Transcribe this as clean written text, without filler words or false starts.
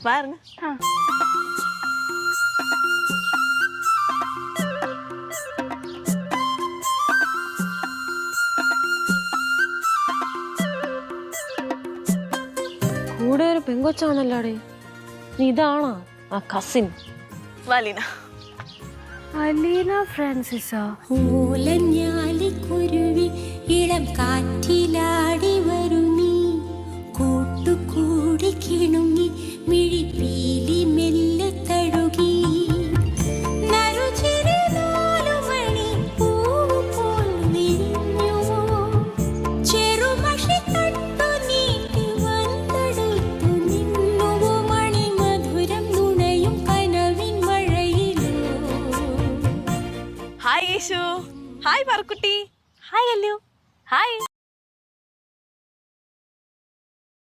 വാങ്ങ. കൂടെ ഒരു പെങ്കൊച്ചാണല്ലോടെ. ഇതാണോ ആ കസിൻ? വലീന. അലീന ഫ്രാൻസിസാ? ഓലഞ്ഞാലിക്കുരുവി ഇളം കാറ്റിലാടി വരുമീ കൂട്ടുകൂടി കിണുങ്ങി മിഴിപ്പീലി മെല്ലെ തഴുകി നറുചിരി നാലുമണി പൂവ് പോൽ വിരിഞ്ഞുവോ ചെറുമഷി തട്ടു നീട്ടി വന്നെടുത്തു നിന്നുവോ മണിമധുരം നുണയും കനവിൻ മഴയിലോ. ഹായ് യേശു. ഹായ് പറക്കുട്ടി. ഹായ് അല്ലു.